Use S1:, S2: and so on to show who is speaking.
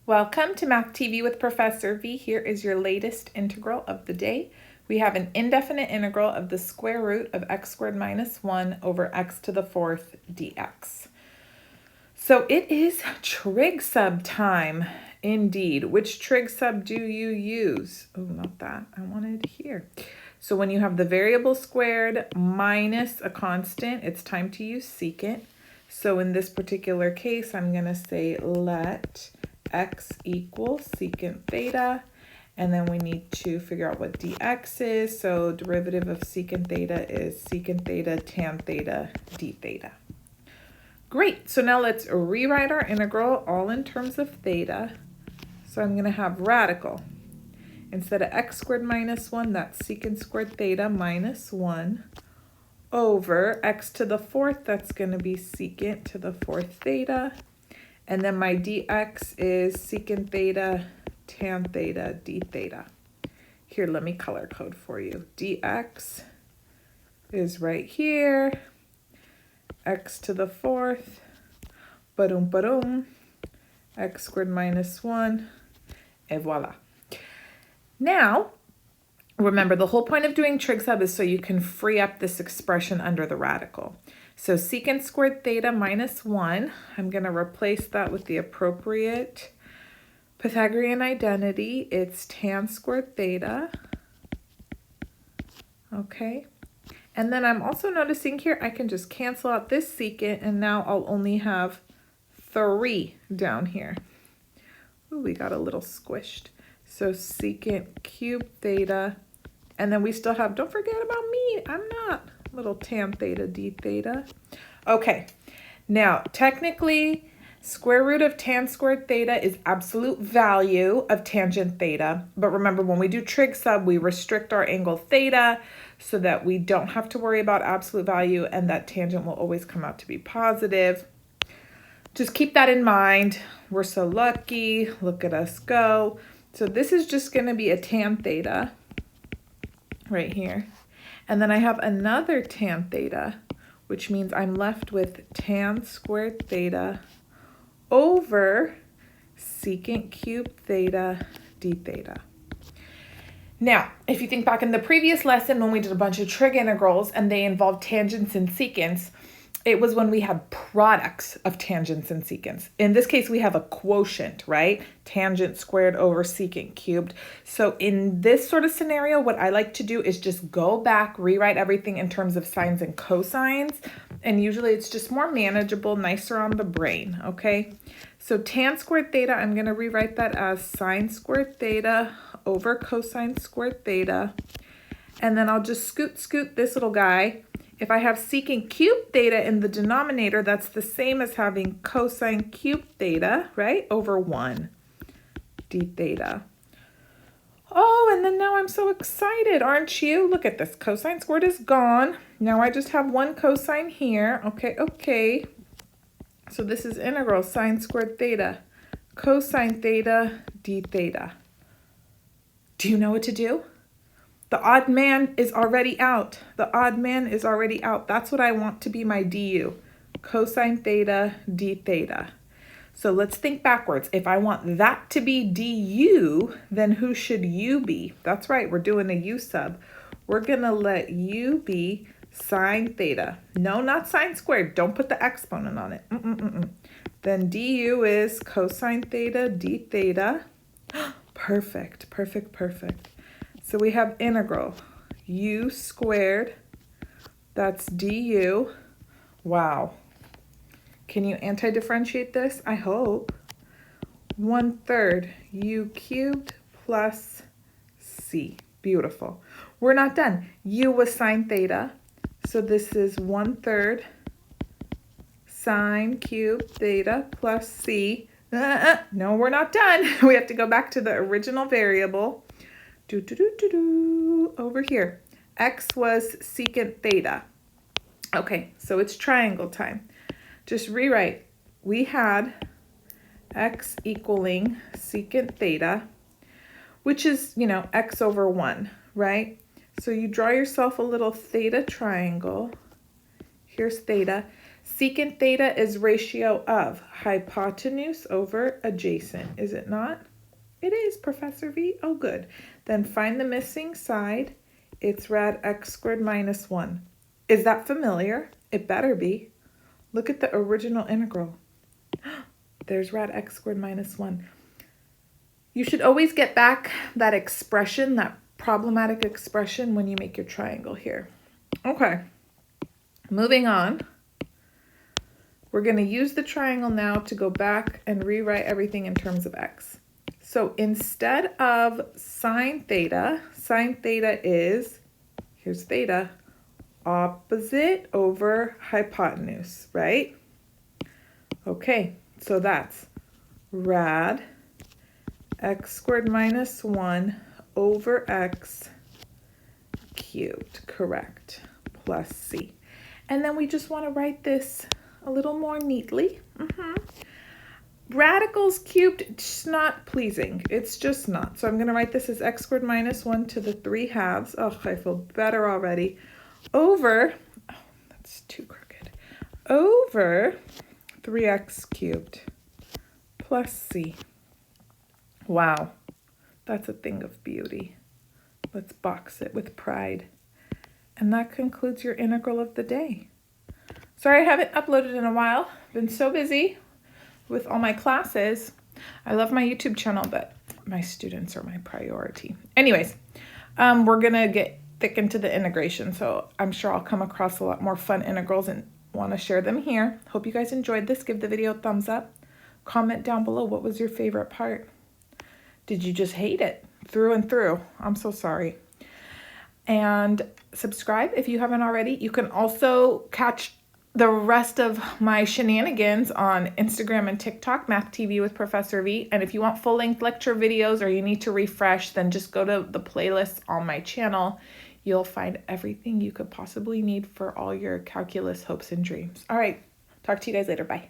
S1: Welcome to Math TV with Professor V. Here is your latest integral of the day. We have an indefinite integral of the square root of x squared minus 1 over x to the fourth dx. So it is trig sub time, indeed. Which trig sub do you use? Oh, not that. I wanted here. So when you have the variable squared minus a constant, it's time to use secant. So in this particular case, I'm going to say let x equal secant theta, and then we need to figure out what dx is. So derivative of secant theta is secant theta tan theta d theta. Great, so now let's rewrite our integral all in terms of theta. So I'm going to have radical. Instead of x squared minus 1, that's secant squared theta minus 1 over x to the fourth, that's going to be secant to the fourth theta. And then my dx is secant theta tan theta d theta. Here, let me color code for you. dx is right here. X to the fourth, ba-dum, ba-dum, x squared minus 1, et voila. Now, remember, the whole point of doing trig sub is so you can free up this expression under the radical. So secant squared theta minus 1, I'm going to replace that with the appropriate Pythagorean identity. It's tan squared theta. Okay. And then I'm also noticing here I can just cancel out this secant, and now I'll only have 3 down here. Ooh, we got a little squished. So secant cubed theta, and then we still have, don't forget about me, I'm not, little tan theta d theta. Okay, now technically square root of tan squared theta is absolute value of tangent theta, but remember when we do trig sub we restrict our angle theta so that we don't have to worry about absolute value, and that tangent will always come out to be positive. Just keep that in mind. We're so lucky, look at us go. So this is just going to be a tan theta right here. And then I have another tan theta, which means I'm left with tan squared theta over secant cubed theta d theta. Now, if you think back in the previous lesson when we did a bunch of trig integrals and they involved tangents and secants, it was when we had products of tangents and secants. In this case, we have a quotient, right? Tangent squared over secant cubed. So in this sort of scenario, what I like to do is just go back, rewrite everything in terms of sines and cosines. And usually it's just more manageable, nicer on the brain, okay? So tan squared theta, I'm going to rewrite that as sine squared theta over cosine squared theta. And then I'll just scoot this little guy. If I have secant cubed theta in the denominator, that's the same as having cosine cubed theta, right, over 1 d theta. Oh, and then now I'm so excited, aren't you? Look at this. Cosine squared is gone. Now I just have one cosine here. Okay. So this is integral sine squared theta, cosine theta d theta. Do you know what to do? The odd man is already out. The odd man is already out. That's what I want to be my du, cosine theta d theta. So let's think backwards. If I want that to be du, then who should u be? That's right, we're doing a u sub. We're going to let u be sine theta. No, not sine squared. Don't put the exponent on it. Then du is cosine theta d theta. Perfect. So we have integral u squared, that's du. Wow. Can you anti-differentiate this? I hope. 1/3 u cubed plus c. Beautiful. We're not done. U was sine theta, so this is 1/3 sine cubed theta plus c. No, we're not done. We have to go back to the original variable. Over here. X was secant theta. Okay, so it's triangle time. Just rewrite. We had x equaling secant theta, which is, x over 1, right? So you draw yourself a little theta triangle. Here's theta. Secant theta is ratio of hypotenuse over adjacent, is it not? It is, Professor V. Oh, good. Then find the missing side. It's rad x squared minus 1. Is that familiar? It better be. Look at the original integral. There's rad x squared minus 1. You should always get back that expression, that problematic expression, when you make your triangle here. Okay, moving on. We're going to use the triangle now to go back and rewrite everything in terms of x. So instead of sine theta is, here's theta, opposite over hypotenuse, right? Okay, so that's rad x squared minus 1 over x cubed, correct, plus c. And then we just want to write this a little more neatly. Radicals cubed, it's not pleasing. It's just not. So I'm going to write this as x squared minus 1 to the 3 halves. Oh, I feel better already. Over, oh, that's too crooked, over 3x cubed plus c. Wow, that's a thing of beauty. Let's box it with pride. And that concludes your integral of the day. Sorry I haven't uploaded in a while. Been so busy with all my classes. I love my YouTube channel, but my students are my priority. Anyways, we're gonna get thick into the integration, so I'm sure I'll come across a lot more fun integrals and want to share them here. Hope you guys enjoyed this. Give the video a thumbs up. Comment down below, what was your favorite part? Did you just hate it through and through? I'm so sorry. And subscribe if you haven't already. You can also catch the rest of my shenanigans on Instagram and TikTok, Math TV with Professor V. And if you want full-length lecture videos or you need to refresh, then just go to the playlist on my channel. You'll find everything you could possibly need for all your calculus hopes and dreams. All right, talk to you guys later. Bye.